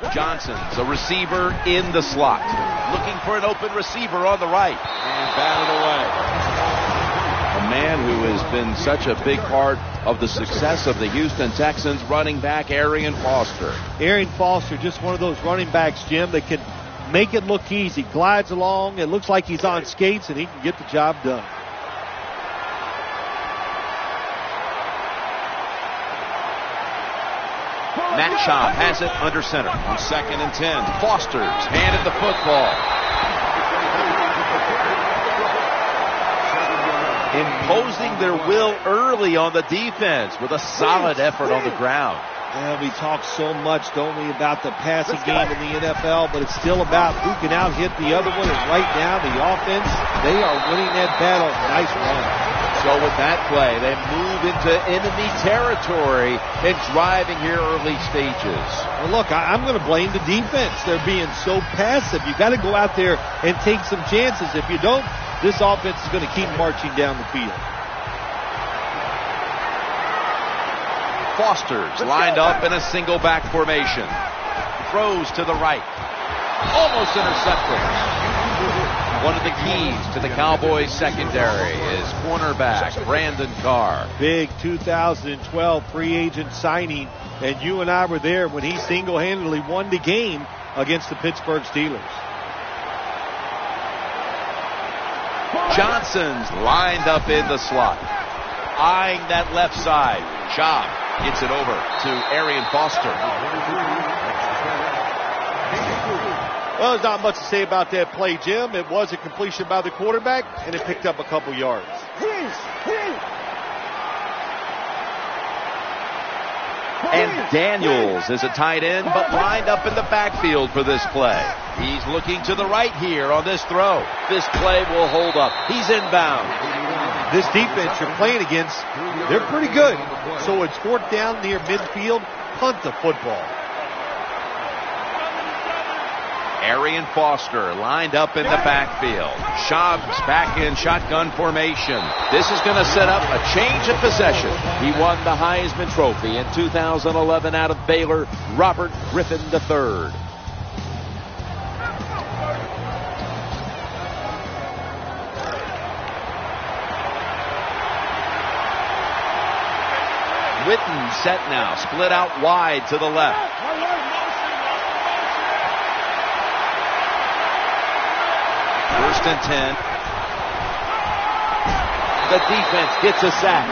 Johnson's a receiver in the slot. Looking for an open receiver on the right. And batted away. A man who has been such a big part of the success of the Houston Texans, running back Arian Foster. Arian Foster, just one of those running backs, Jim, that can make it look easy. Glides along. It looks like he's on skates, and he can get the job done. Matt Schaub has it under center on 2nd and 10. Foster's handed the football. Imposing their will early on the defense with a solid effort on the ground. Well, we talk so much, don't we, about the passing game in the NFL, but it's still about who can out-hit the other one. And right now, the offense, they are winning that battle. Nice run. So with that play, they move into enemy territory and driving here early stages. Well, look, I'm going to blame the defense. They're being so passive. You got to go out there and take some chances. If you don't, this offense is going to keep marching down the field. Foster's lined up in a single back formation. Throws to the right. Almost intercepted. One of the keys to the Cowboys secondary is cornerback Brandon Carr. Big 2012 free agent signing, and you and I were there when he single-handedly won the game against the Pittsburgh Steelers. Johnson's lined up in the slot, eyeing that left side. Schaub gets it over to Arian Foster. Well, there's not much to say about that play, Jim. It was a completion by the quarterback, and it picked up a couple yards. And Daniels is a tight end, but lined up in the backfield for this play. He's looking to the right here on this throw. This play will hold up. He's inbound. This defense you're playing against, they're pretty good. So it's 4th down near midfield. Punt the football. Arian Foster lined up in the backfield. Schaub's back in shotgun formation. This is going to set up a change of possession. He won the Heisman Trophy in 2011 out of Baylor, Robert Griffin III. Witten set now, split out wide to the left. First and 10. The defense gets a sack.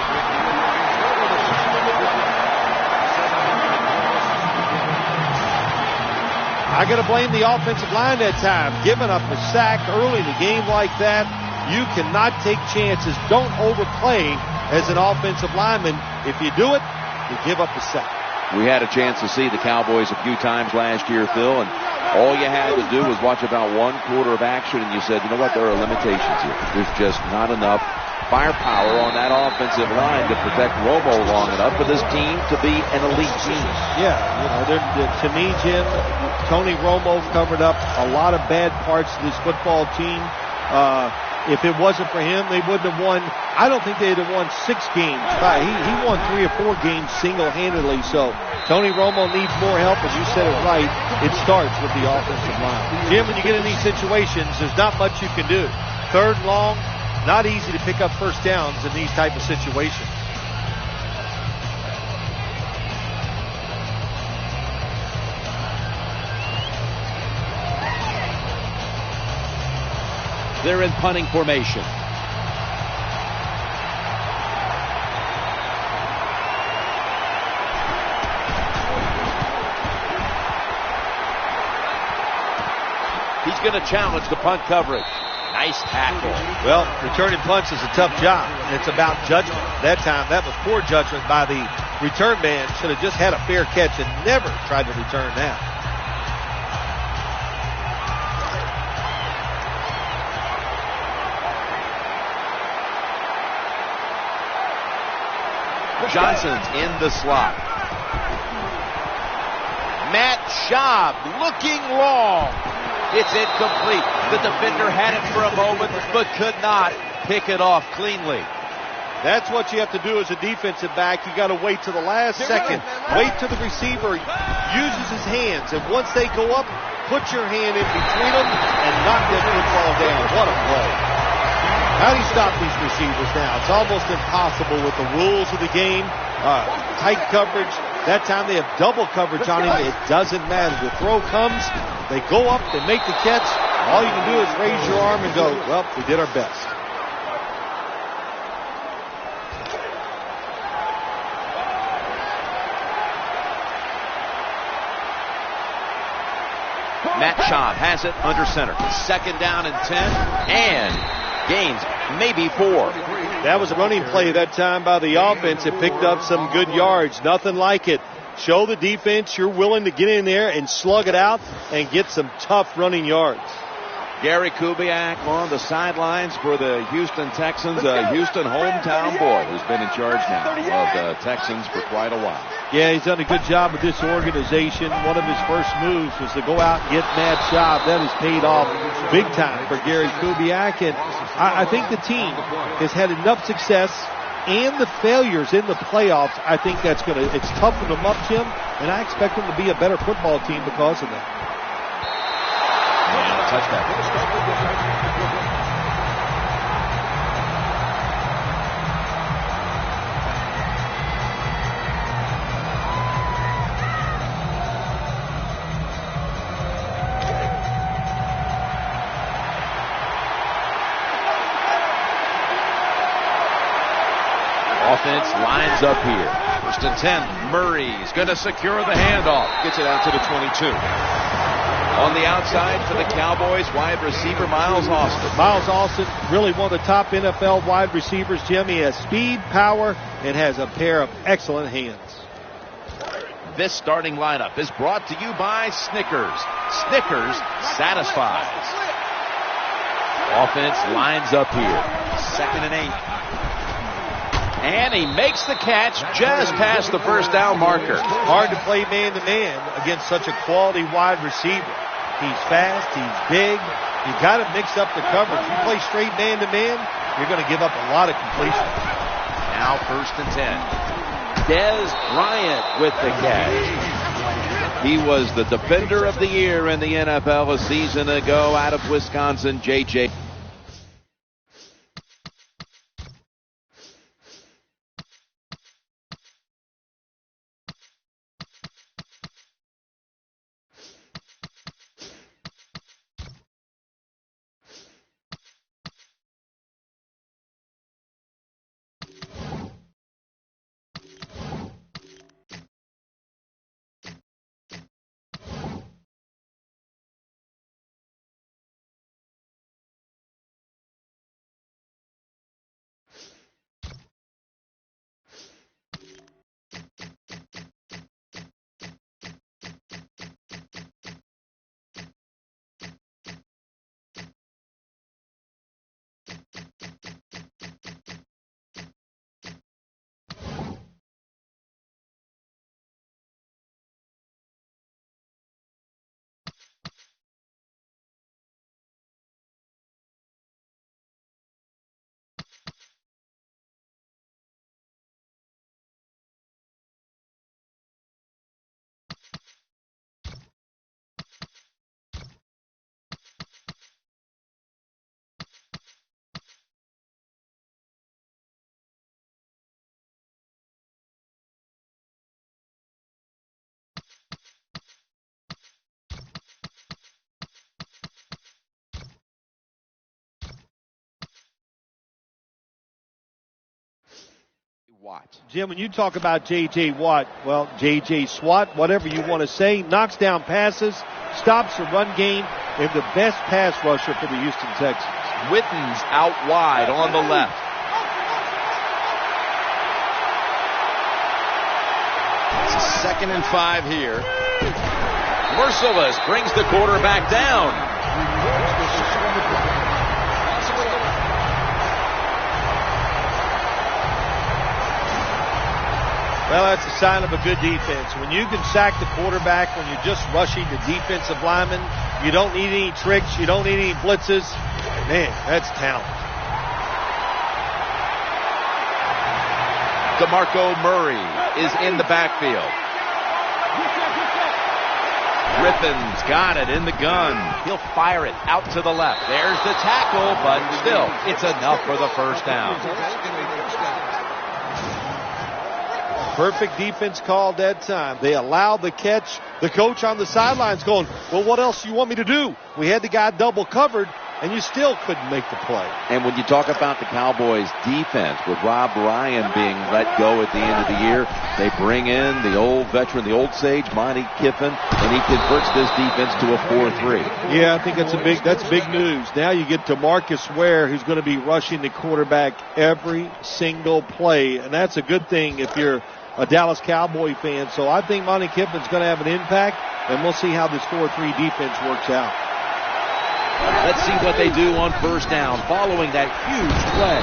I got to blame the offensive line that time. Giving up a sack early in a game like that, you cannot take chances. Don't overplay as an offensive lineman. If you do it, you give up a sack. We had a chance to see the Cowboys a few times last year, Phil, and all you had to do was watch about 1 quarter of action, and you said, you know what, there are limitations here. There's just not enough firepower on that offensive line to protect Romo long enough for this team to be an elite team. Yeah, to me, Jim, Tony Romo covered up a lot of bad parts of this football team. If it wasn't for him, they wouldn't have won. I don't think they'd have won 6 games. He won 3 or 4 games single-handedly. So Tony Romo needs more help, and you said it right. It starts with the offensive line. Jim, when you get in these situations, there's not much you can do. 3rd and long, not easy to pick up first downs in these type of situations. They're in punting formation. He's going to challenge the punt coverage. Nice tackle. Well, returning punts is a tough job. It's about judgment. That time, that was poor judgment by the return man. Should have just had a fair catch and never tried to return that. Johnson's in the slot. Matt Schaub looking long. It's incomplete. The defender had it for a moment, but could not pick it off cleanly. That's what you have to do as a defensive back. You got to wait to the last second. Wait till the receiver uses his hands. And once they go up, put your hand in between them and knock that football down. What a play. How do you stop these receivers now? It's almost impossible with the rules of the game. Tight coverage. That time they have double coverage on him. It doesn't matter. The throw comes. They go up. They make the catch. All you can do is raise your arm and go, well, we did our best. Matt Schaub has it under center. 2nd down and 10, and gains maybe 4. That was a running play that time by the offense. It picked up some good yards. Nothing like it. Show the defense you're willing to get in there and slug it out and get some tough running yards. Gary Kubiak on the sidelines for the Houston Texans, a Houston hometown boy who's been in charge now of the Texans for quite a while. Yeah, he's done a good job with this organization. One of his first moves was to go out and get Matt Schaub. That has paid off big time for Gary Kubiak. And I think the team has had enough success and the failures in the playoffs. I think it's toughened them up, Jim, and I expect them to be a better football team because of that. And a touchdown. Offense lines up here. 1st and 10. Murray's going to secure the handoff. Gets it out to the 22. On the outside for the Cowboys, wide receiver Miles Austin. Miles Austin, really one of the top NFL wide receivers, Jim. He has speed, power, and has a pair of excellent hands. This starting lineup is brought to you by Snickers. Snickers satisfies. Offense lines up here. 2nd and 8. And he makes the catch just past the 1st down marker. Hard to play man-to-man against such a quality wide receiver. He's fast, he's big. You got to mix up the coverage. You play straight man-to-man, you're going to give up a lot of completions. Now 1st and 10. Dez Bryant with the catch. He was the defender of the year in the NFL a season ago out of Wisconsin, J.J. Watt. Jim, when you talk about J.J. Watt, well, J.J. SWAT, whatever you want to say, knocks down passes, stops the run game, and the best pass rusher for the Houston Texans. Witten's out wide on the left. It's a 2nd and 5 here. Merciless brings the quarterback down. Well, that's a sign of a good defense. When you can sack the quarterback, when you're just rushing the defensive lineman, you don't need any tricks, you don't need any blitzes. Man, that's talent. DeMarco Murray is in the backfield. Griffin's got it in the gun. He'll fire it out to the left. There's the tackle, but still, it's enough for the first down. Perfect defense call that time. They allowed the catch. The coach on the sidelines going, well, what else do you want me to do? We had the guy double covered, and you still couldn't make the play. And when you talk about the Cowboys' defense, with Rob Ryan being let go at the end of the year, they bring in the old veteran, the old sage, Monty Kiffin, and he converts this defense to a 4-3. Yeah, I think that's big news. Now you get to Marcus Ware, who's going to be rushing the quarterback every single play, and that's a good thing if you're a Dallas Cowboy fan. So I think Monty Kiffin's going to have an impact, and we'll see how this 4-3 defense works out. Let's see what they do on first down following that huge play.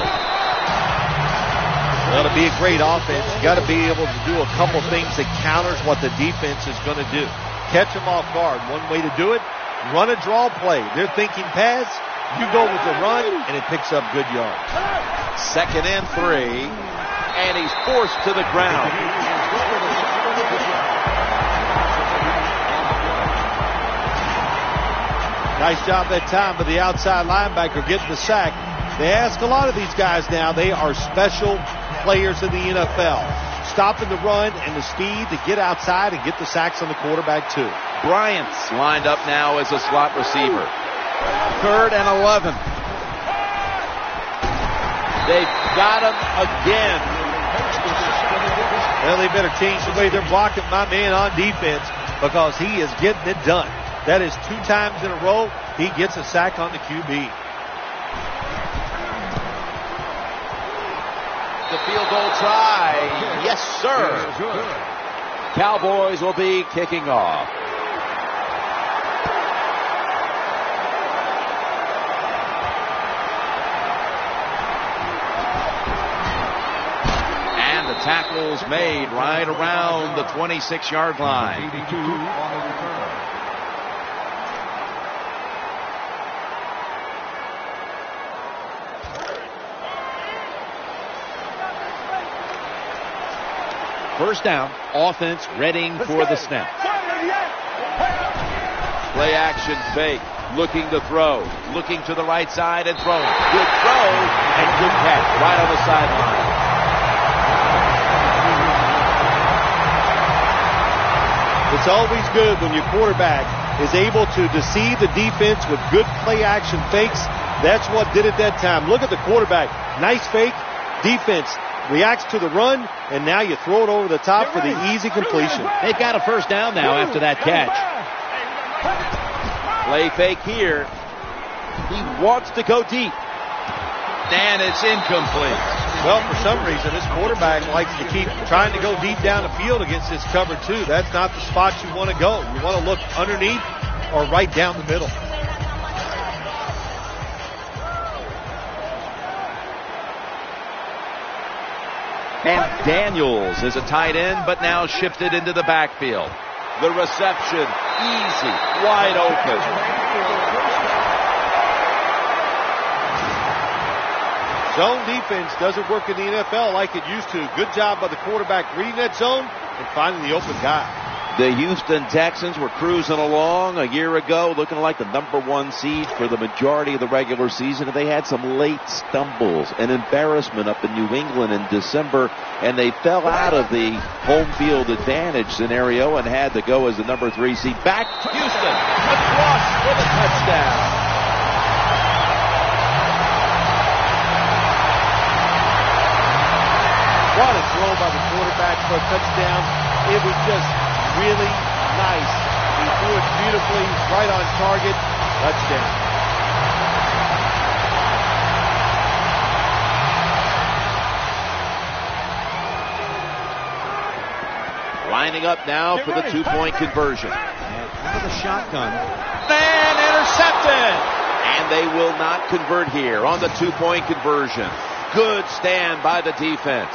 Well, to be a great offense, you got to be able to do a couple things that counters what the defense is going to do. Catch them off guard. One way to do it, run a draw play. They're thinking pass. You go with the run, and it picks up good yards. 2nd and 3, and he's forced to the ground. Nice job that time by the outside linebacker getting the sack. They ask a lot of these guys now. They are special players in the NFL. Stopping the run and the speed to get outside and get the sacks on the quarterback too. Bryant's lined up now as a slot receiver. 3rd and 11. They've got him again. Well, they better change the way they're blocking my man on defense because he is getting it done. That is 2 times in a row he gets a sack on the QB. The field goal try. Yes, sir. Cowboys will be kicking off. And the tackle's made right around the 26-yard line. First down, offense readying for the snap. Play action fake, looking to throw, looking to the right side and throwing. Good throw and good catch right on the sideline. It's always good when your quarterback is able to deceive the defense with good play action fakes. That's what did it that time. Look at the quarterback. Nice fake. Defense reacts to the run, and now you throw it over the top for the easy completion. They've got a first down now after that catch. Play fake here. He wants to go deep. And it's incomplete. Well, for some reason, this quarterback likes to keep trying to go deep down the field against this cover two. That's not the spot you want to go. You want to look underneath or right down the middle. And Daniels is a tight end, but now shifted into the backfield. The reception, easy, wide open. Zone defense doesn't work in the NFL like it used to. Good job by the quarterback reading that zone and finding the open guy. The Houston Texans were cruising along a year ago, looking like the #1 seed for the majority of the regular season. And they had some late stumbles and embarrassment up in New England in December, and they fell out of the home field advantage scenario and had to go as the #3 seed. Back to Houston, across for the touchdown. What a throw by the quarterback for a touchdown. It was just really nice. He threw it beautifully, right on target. Touchdown. Lining up now for the 2-point conversion. And out of the shotgun. And intercepted. And they will not convert here on the 2-point conversion. Good stand by the defense.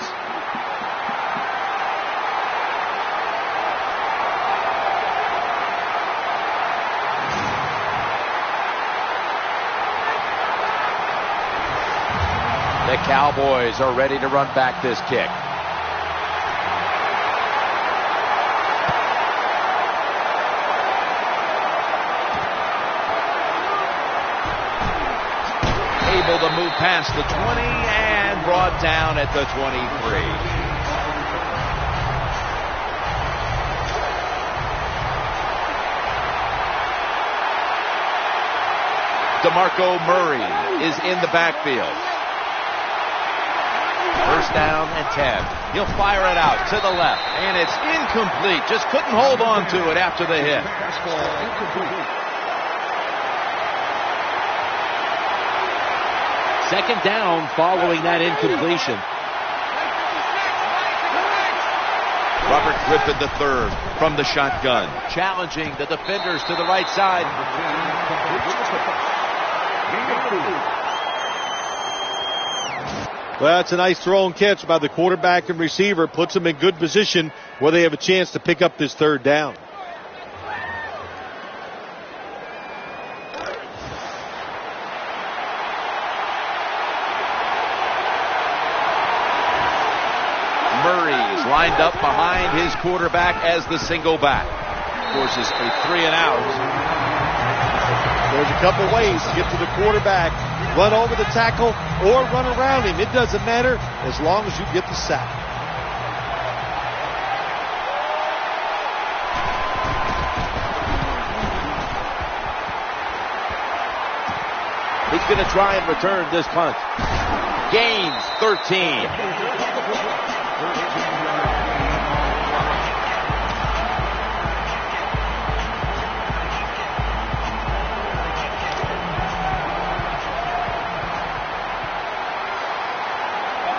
The Cowboys are ready to run back this kick. able to move past the 20 and brought down at the 23. DeMarco Murray is in the backfield. First down and 10. He'll fire it out to the left, and it's incomplete. Just couldn't hold on to it after the hit. Second down following that incompletion. Robert Griffin III from the shotgun, challenging the defenders to the right side. Well, it's a nice throw and catch by the quarterback and receiver. Puts them in good position where they have a chance to pick up this third down. Murray's lined up behind his quarterback as the single back. Forces a 3-and-out. There's a couple ways to get to the quarterback. Run over the tackle or run around him. It doesn't matter as long as you get the sack. He's going to try and return this punt. Gains 13.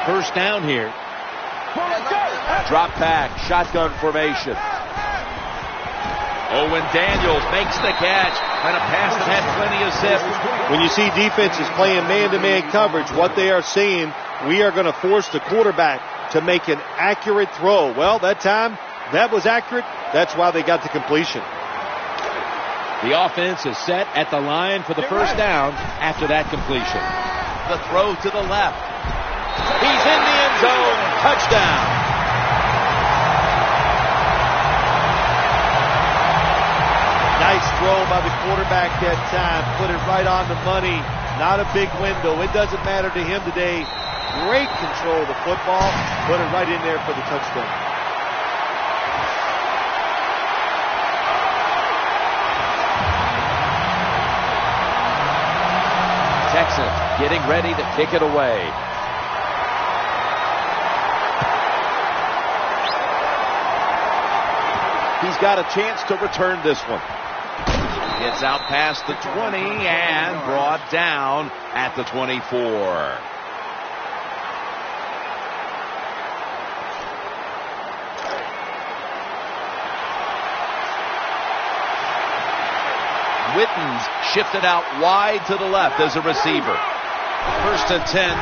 First down here. Drop back, shotgun formation. Owen Daniels makes the catch, and a pass that had plenty of zip. When you see defenses playing man-to-man coverage, what they are saying, we are going to force the quarterback to make an accurate throw. Well, that time, that was accurate. That's why they got the completion. The offense is set at the line for the first down after that completion. The throw to the left. He's in the end zone. Touchdown. Nice throw by the quarterback that time. Put it right on the money. Not a big window. It doesn't matter to him today. Great control of the football. Put it right in there for the touchdown. Texans getting ready to kick it away. He's got a chance to return this one. Gets out past the 20 and brought down at the 24. Witten's shifted out wide to the left as a receiver. First and 10.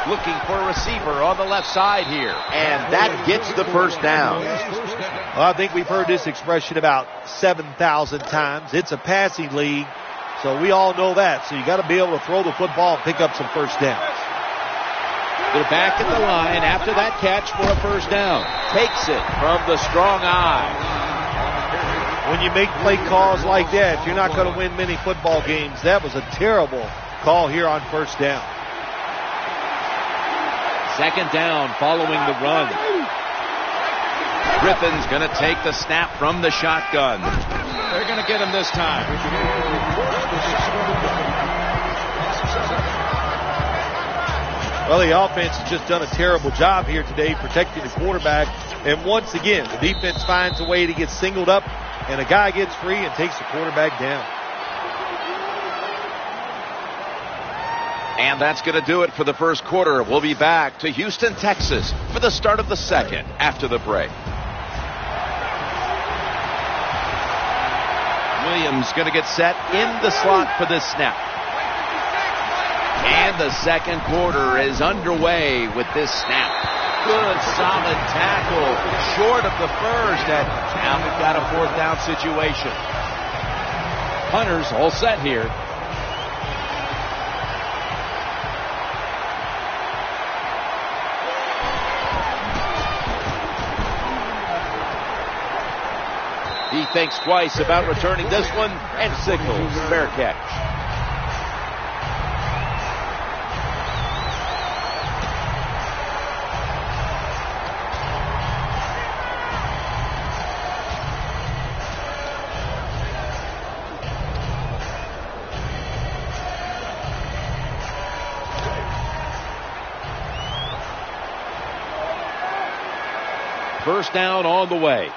Looking for a receiver on the left side here. And that gets the first down. Well, I think we've heard this expression about 7,000 times. It's a passing league, so we all know that. So you got to be able to throw the football and pick up some first downs. They're back at the line after that catch for a first down. Takes it from the strong eye. When you make play calls like that, you're not going to win many football games. That was a terrible call here on first down. Second down following the run. Griffin's going to take the snap from the shotgun. They're going to get him this time. Well, the offense has just done a terrible job here today protecting the quarterback. And once again, the defense finds a way to get singled up, and a guy gets free and takes the quarterback down. And that's going to do it for the first quarter. We'll be back to Houston, Texas for the start of the second after the break. Williams going to get set in the slot for this snap. And the second quarter is underway with this snap. Good, solid tackle, short of the first, and now we've got a fourth down situation. Hunters all set here. He thinks twice about returning this one and signals fair catch. First down on the way.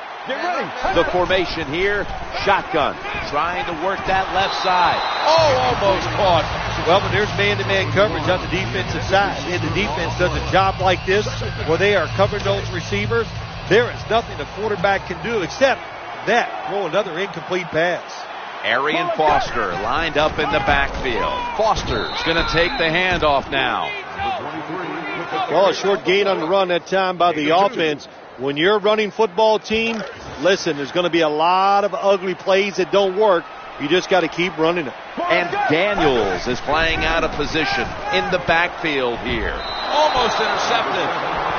The formation here, shotgun, trying to work that left side. Oh, almost caught. Well, but there's man-to-man coverage on the defensive side. And the defense does a job like this where they are covering those receivers. There is nothing the quarterback can do except that, throw another incomplete pass. Arian Foster lined up in the backfield. Foster's going to take the handoff now. Well, a short gain on the run that time by the offense. When you're a running football team, listen, there's going to be a lot of ugly plays that don't work. You just got to keep running it. And Daniels is playing out of position in the backfield here. Almost intercepted.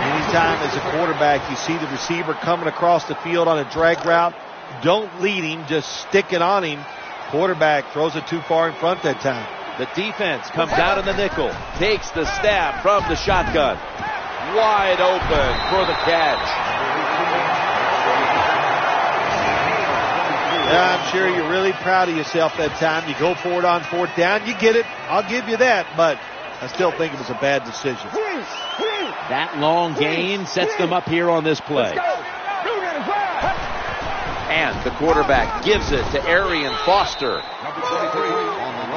Anytime as a quarterback you see the receiver coming across the field on a drag route, don't lead him, just stick it on him. Quarterback throws it too far in front that time. The defense comes out in the nickel, takes the snap from the shotgun. Wide open for the catch. Yeah, I'm sure you're really proud of yourself that time. You go for it on fourth down. You get it. I'll give you that, but I still think it was a bad decision. That long gain sets them up here on this play. And the quarterback gives it to Arian Foster.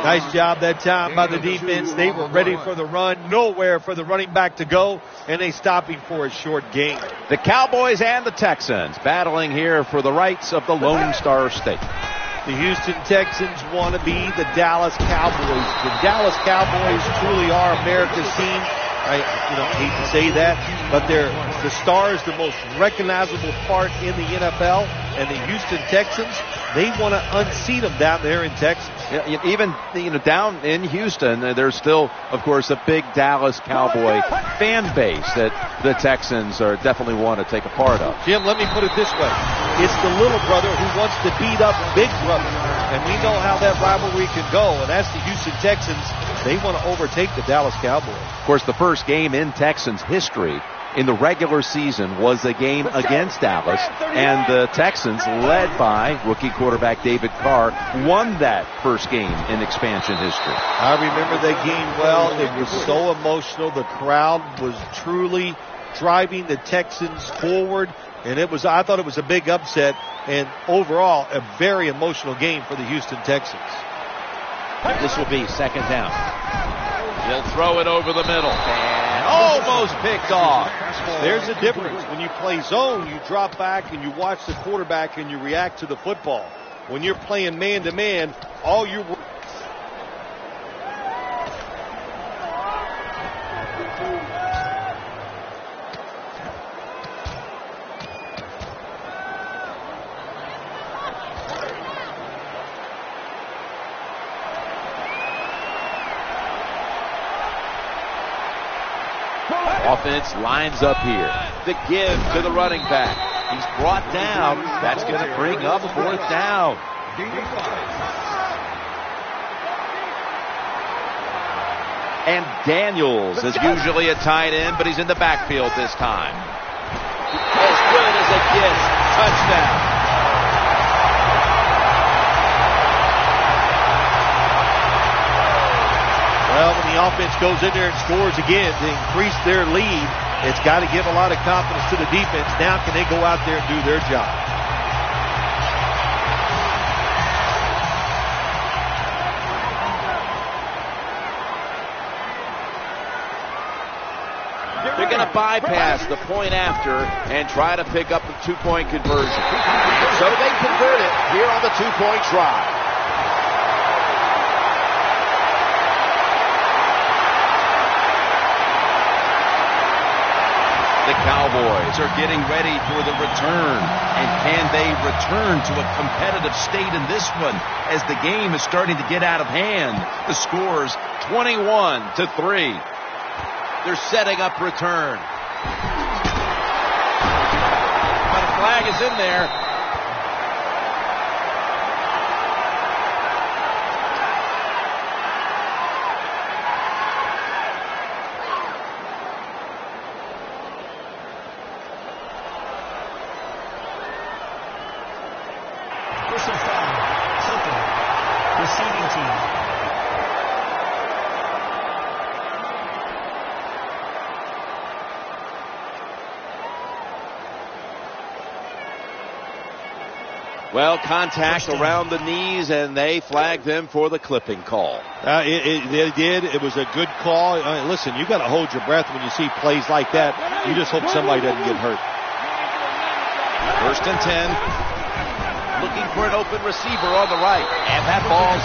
Nice job that time by the defense. They were ready for the run, nowhere for the running back to go, and they stopped him for a short gain. The Cowboys and the Texans battling here for the rights of the Lone Star State. The Houston Texans want to be the Dallas Cowboys. The Dallas Cowboys truly are America's team. I hate to say that, but they're the stars, the most recognizable part in the NFL, and the Houston Texans, they want to unseat them down there in Texas. Yeah, even down in Houston, there's still, of course, a big Dallas Cowboy fan base that the Texans are definitely want to take a part of. Jim, let me put it this way. It's the little brother who wants to beat up big brother. And we know how that rivalry can go, and that's the Houston Texans. They want to overtake the Dallas Cowboys. Of course, the first game in Texans history in the regular season was a game against Dallas, and the Texans, led by rookie quarterback David Carr, won that first game in expansion history. I remember that game well. It was so emotional. The crowd was truly driving the Texans forward, and I thought it was a big upset, and overall a very emotional game for the Houston Texans. This will be second down. He'll throw it over the middle and almost picked off. There's a difference. When you play zone, you drop back and you watch the quarterback and you react to the football. When you're playing man-to-man, all you're offense lines up here. The give to the running back. He's brought down. That's going to bring up fourth down. And Daniels is usually a tight end, but he's in the backfield this time. As good as it gets. Touchdown. Well, when the offense goes in there and scores again to increase their lead, it's got to give a lot of confidence to the defense. Now can they go out there and do their job? They're going to bypass the point after and try to pick up the two-point conversion. So they convert it here on the two-point try. The Cowboys are getting ready for the return. And can they return to a competitive state in this one as the game is starting to get out of hand? The score's 21-3. They're setting up return. But a flag is in there. Well, contact around the knees, and they flagged them for the clipping call. They did. It was a good call. Listen, you got to hold your breath when you see plays like that. You just hope somebody doesn't get hurt. 1st and 10. Looking for an open receiver on the right. And that ball's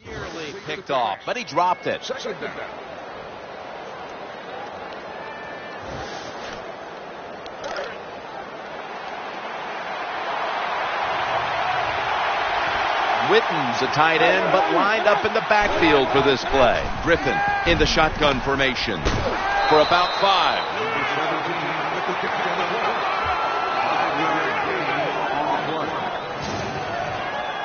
nearly picked off, but he dropped it. Witten's a tight end, but lined up in the backfield for this play. Griffin in the shotgun formation for about 5.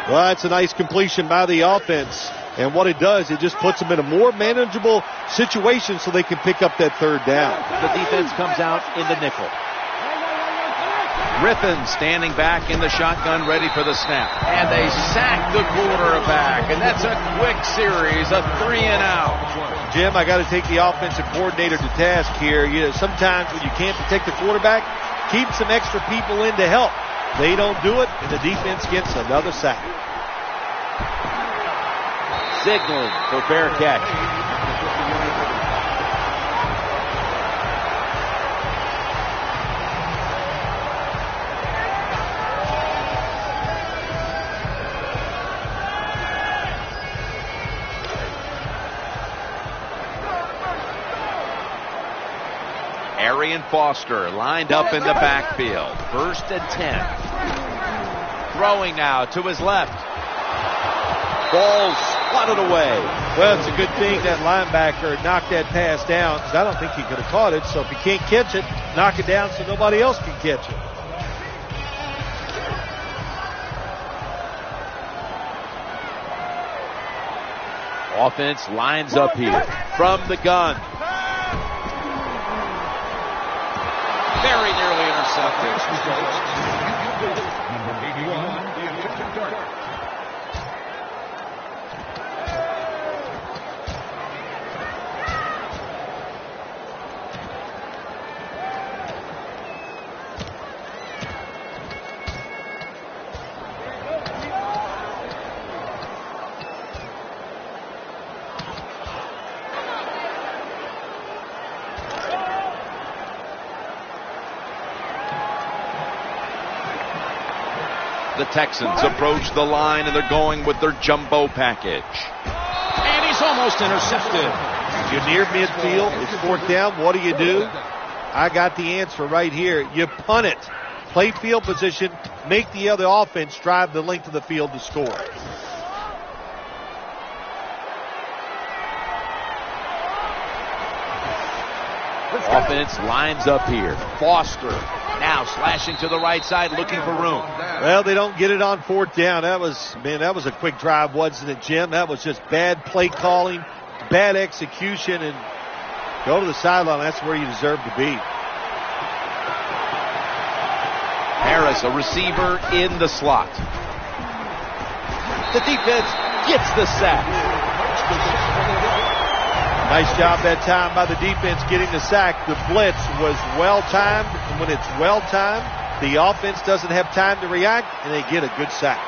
Well, that's a nice completion by the offense. And what it does, it just puts them in a more manageable situation so they can pick up that 3rd down. The defense comes out in the nickel. Griffin standing back in the shotgun, ready for the snap. And they sack the quarterback. And that's a quick series, a 3 and out. Jim, I got to take the offensive coordinator to task here. Sometimes when you can't protect the quarterback, keep some extra people in to help. They don't do it, and the defense gets another sack. Signaling for fair catch. Arian Foster lined up in the backfield. 1st and 10. Throwing now to his left. Ball swatted away. Well, it's a good thing that linebacker knocked that pass down, because I don't think he could have caught it. So if you can't catch it, knock it down so nobody else can catch it. Offense lines up here from the gun. Very nearly intercepted. Number 81, the attempted dart. The Texans approach the line, and they're going with their jumbo package. And he's almost intercepted. You're near midfield. It's 4th down. What do? I got the answer right here. You punt it. Play field position. Make the other offense drive the length of the field to score. Offense lines up here. Foster now slashing to the right side, looking for room. Well, they don't get it on 4th down. That was a quick drive, wasn't it, Jim? That was just bad play calling, bad execution, and go to the sideline. That's where you deserve to be. Harris, a receiver in the slot. The defense gets the sack. Nice job that time by the defense getting the sack. The blitz was well-timed, and when it's well-timed, the offense doesn't have time to react, and they get a good sack.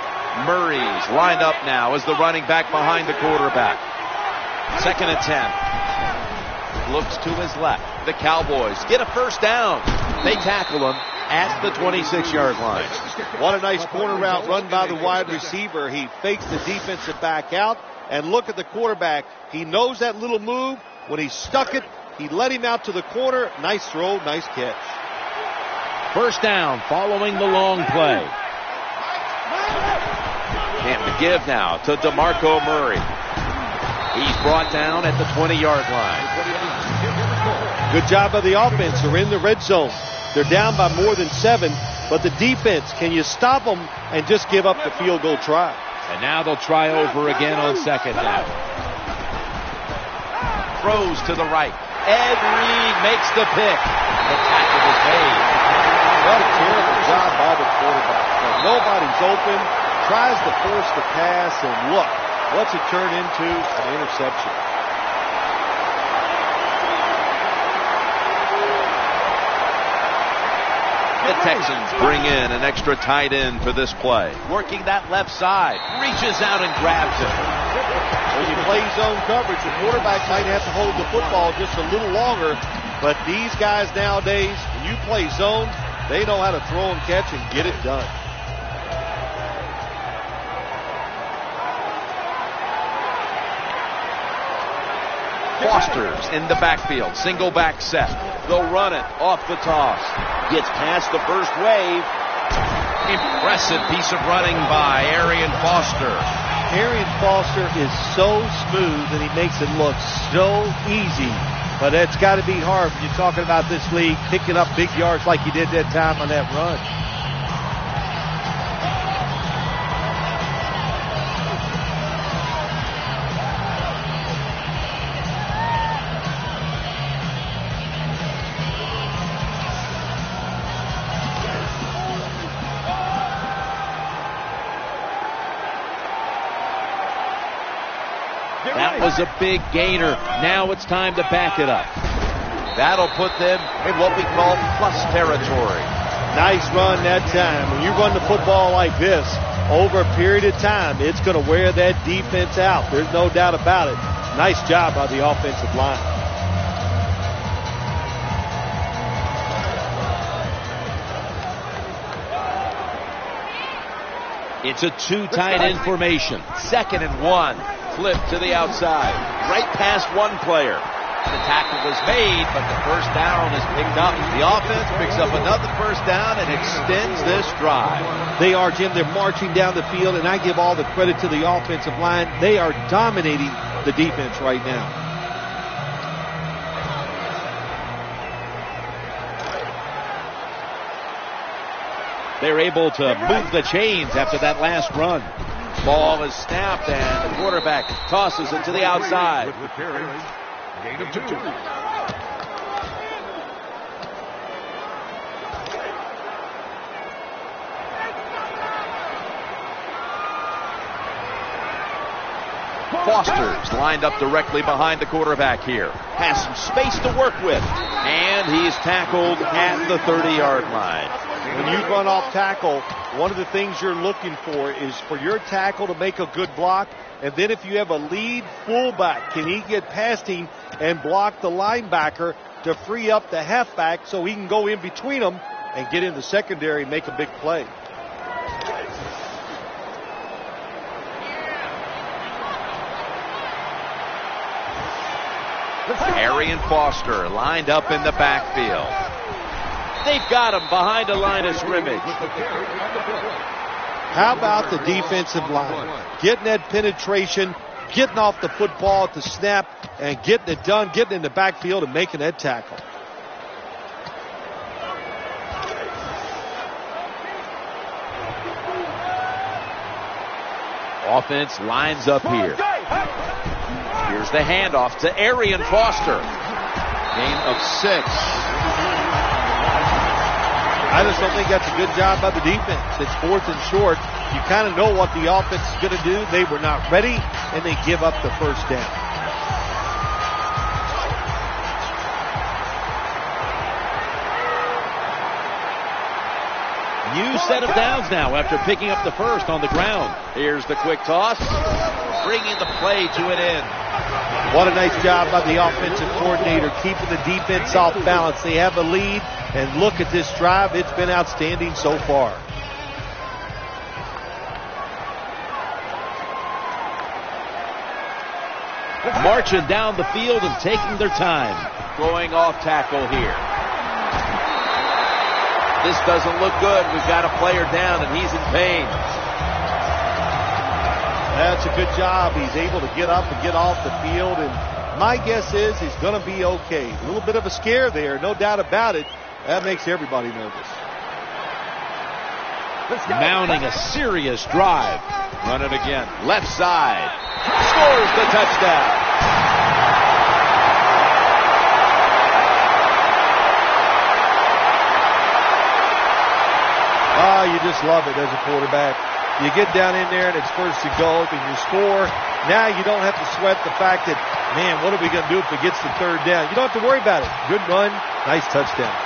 Murray's lined up now as the running back behind the quarterback. 2nd and 10. looks to his left. The Cowboys get a first down. They tackle him at the 26-yard line. What a nice corner route run by the wide receiver. He fakes the defensive back out, and look at the quarterback. He knows that little move. When he stuck it, he let him out to the corner. Nice throw, nice catch. First down following the long play. And to give now to DeMarco Murray. He's brought down at the 20-yard line. Good job by the offense. They're in the red zone. They're down by more than 7, but the defense, can you stop them and just give up the field goal try? And now they'll try over again on second down. Throws to the right. Ed Reed makes the pick. The tackle was made. What a terrible job by the quarterback. When nobody's open, tries to force the pass, and look, what's it turned into? An interception. The Texans bring in an extra tight end for this play. Working that left side. Reaches out and grabs it. When you play zone coverage, the quarterback might have to hold the football just a little longer, but these guys nowadays, when you play zone, they know how to throw and catch and get it done. Foster's in the backfield. Single back set. They'll run it off the toss. Gets past the first wave. Impressive piece of running by Arian Foster. Arian Foster is so smooth and he makes it look so easy. But it's got to be hard when you're talking about this league, picking up big yards like he did that time on that run. That was a big gainer. Now it's time to back it up. That'll put them in what we call plus territory. Nice run that time. When you run the football like this, over a period of time, it's going to wear that defense out. There's no doubt about it. Nice job by the offensive line. It's a two tight end formation. 2nd and 1. Flip to the outside. Right past one player. The tackle was made, but the first down is picked up. The offense picks up another first down and extends this drive. They are, Jim. They're marching down the field, and I give all the credit to the offensive line. They are dominating the defense right now. They're able to move the chains after that last run. Ball is snapped, and the quarterback tosses it to the outside. With the carry, gain of 2. Foster's lined up directly behind the quarterback here. Has some space to work with. And he's tackled at the 30-yard line. When you run off tackle, one of the things you're looking for is for your tackle to make a good block. And then if you have a lead fullback, can he get past him and block the linebacker to free up the halfback so he can go in between them and get in the secondary and make a big play. Arian Foster lined up in the backfield. They've got him behind a line of scrimmage. How about the defensive line? Getting that penetration, getting off the football at the snap, and getting it done, getting in the backfield and making that tackle. Offense lines up here. Here's the handoff to Arian Foster. Gain of 6. I just don't think that's a good job by the defense. It's 4th and short. You kind of know what the offense is going to do. They were not ready, and they give up the first down. New set of downs now after picking up the first on the ground. Here's the quick toss, bringing the play to an end. What a nice job by the offensive coordinator keeping the defense off balance. They have a lead, and look at this drive. It's been outstanding so far. Marching down the field and taking their time. Going off tackle here. This doesn't look good. We've got a player down, and he's in pain. That's a good job. He's able to get up and get off the field, and my guess is he's going to be okay. A little bit of a scare there, no doubt about it. That makes everybody nervous. Mounting a serious drive. Run it again. Left side. Scores the touchdown. Oh, you just love it as a quarterback. You get down in there and it's first and goal and you score. Now you don't have to sweat the fact that, man, what are we going to do if it gets to third down? You don't have to worry about it. Good run, nice touchdown.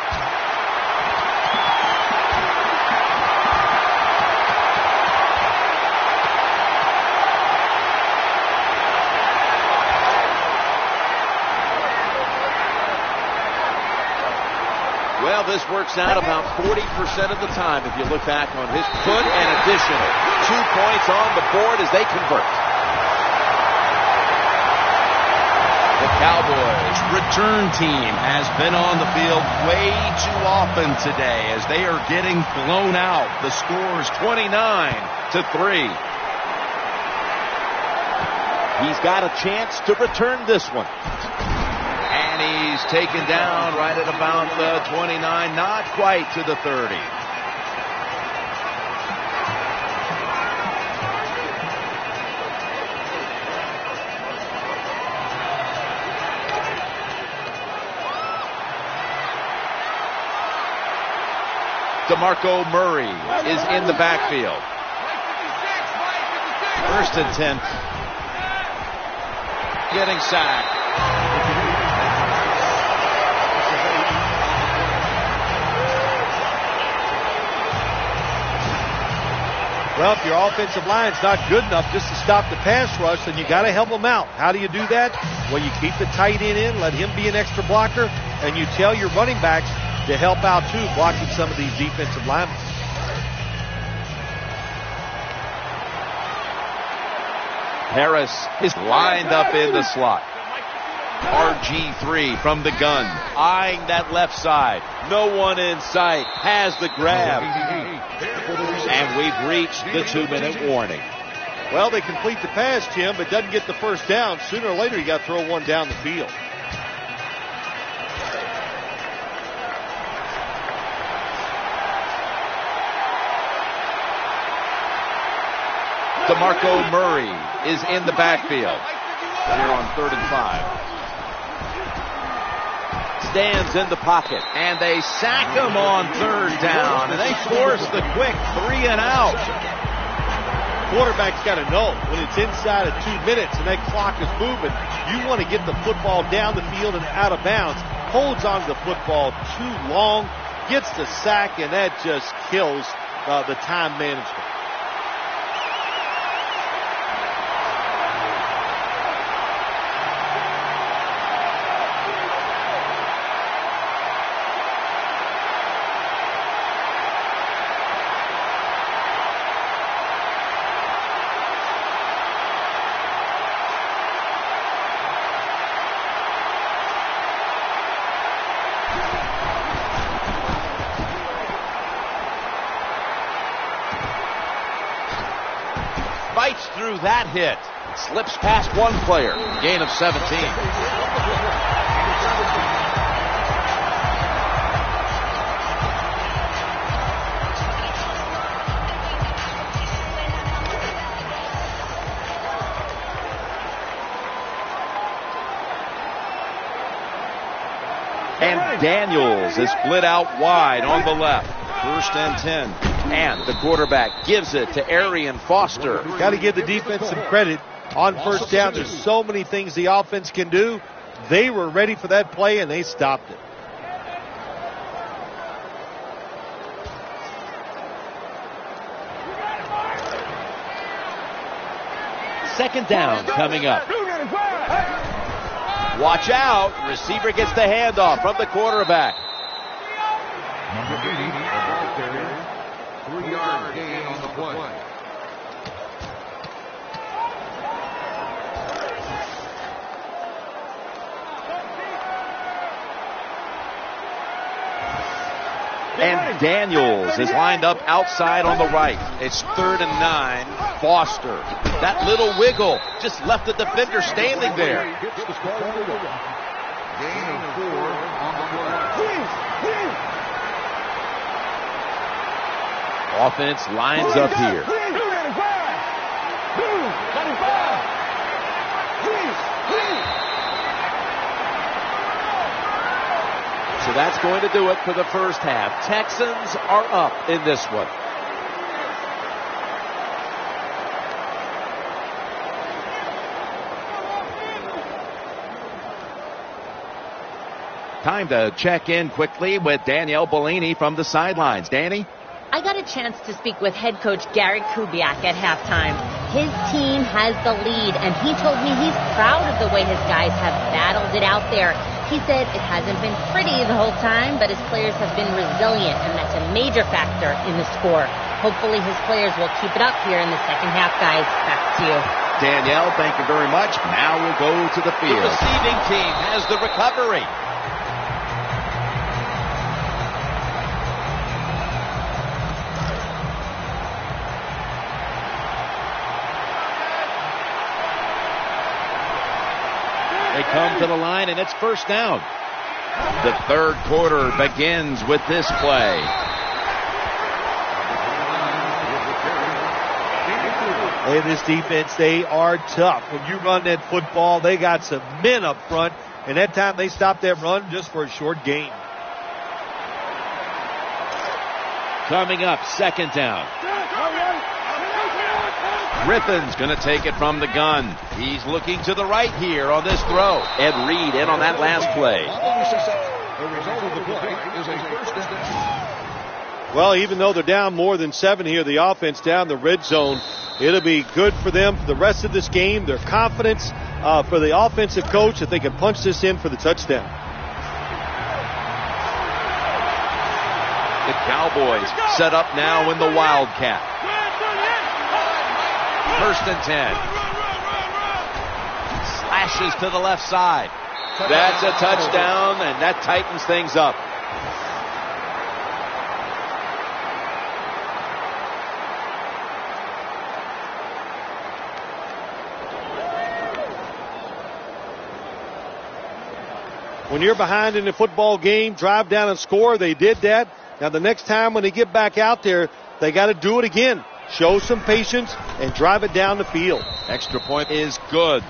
Well, this works out about 40% of the time if you look back on his foot and additional. 2 points on the board as they convert. The Cowboys return team has been on the field way too often today as they are getting blown out. The score is 29-3. He's got a chance to return this one. And he's taken down right at about the 29, not quite to the 30. DeMarco Murray is in the backfield. 1st and 10. Getting sacked. Well, if your offensive line's not good enough just to stop the pass rush, then you got to help them out. How do you do that? Well, you keep the tight end in, let him be an extra blocker, and you tell your running backs to help out too, blocking some of these defensive linemen. Harris is lined up in the slot. RG3 from the gun, eyeing that left side. No one in sight, has the grab. And we've reached the 2-minute warning. Well, they complete the pass, Jim, but doesn't get the first down. Sooner or later, you got to throw one down the field. DeMarco Murray is in the backfield. Here on 3rd and 5. Stands in the pocket, and they sack him on 3rd down, and they force the quick 3 and out. Quarterback's got to know when it's inside of 2 minutes and that clock is moving, you want to get the football down the field and out of bounds. Holds on to the football too long, gets the sack, and that just kills the time management. Fights through that hit. Slips past one player. Gain of 17. And Daniels is split out wide on the left. 1st and 10. And the quarterback gives it to Arian Foster. Got to give the defense some credit on first down. There's so many things the offense can do. They were ready for that play, and they stopped it. Second down coming up. Watch out. Receiver gets the handoff from the quarterback. Number 80, the ball carrier. 3-yard gain on the play. And Daniels is lined up outside on the right. It's 3rd and 9. Foster. That little wiggle just left the defender standing there. Gain of 4 on the play. Offense lines up here. So that's going to do it for the first half. Texans are up in this one. Time to check in quickly with Danielle Bellini from the sidelines. Danny? I got a chance to speak with head coach Gary Kubiak at halftime. His team has the lead, and he told me he's proud of the way his guys have battled it out there. He said it hasn't been pretty the whole time, but his players have been resilient, and that's a major factor in the score. Hopefully his players will keep it up here in the second half, guys. Back to you. Danielle, thank you very much. Now we'll go to the field. The receiving team has the recovery. They come to the line, and it's first down. The third quarter begins with this play. Hey, this defense, they are tough. When you run that football, they got some men up front, and that time they stopped that run just for a short gain. Coming up, second down. Griffin's going to take it from the gun. He's looking to the right here on this throw. Ed Reed in on that last play. The result of the play is a first down. Well, even though they're down more than 7 here, the offense down the red zone, it'll be good for them for the rest of this game. Their confidence for the offensive coach that they can punch this in for the touchdown. The Cowboys set up now in the Wildcat. First and 10. Slashes to the left side. That's a touchdown, and that tightens things up. When you're behind in a football game, drive down and score. They did that. Now the next time when they get back out there, they got to do it again. Show some patience and drive it down the field. Extra point is good.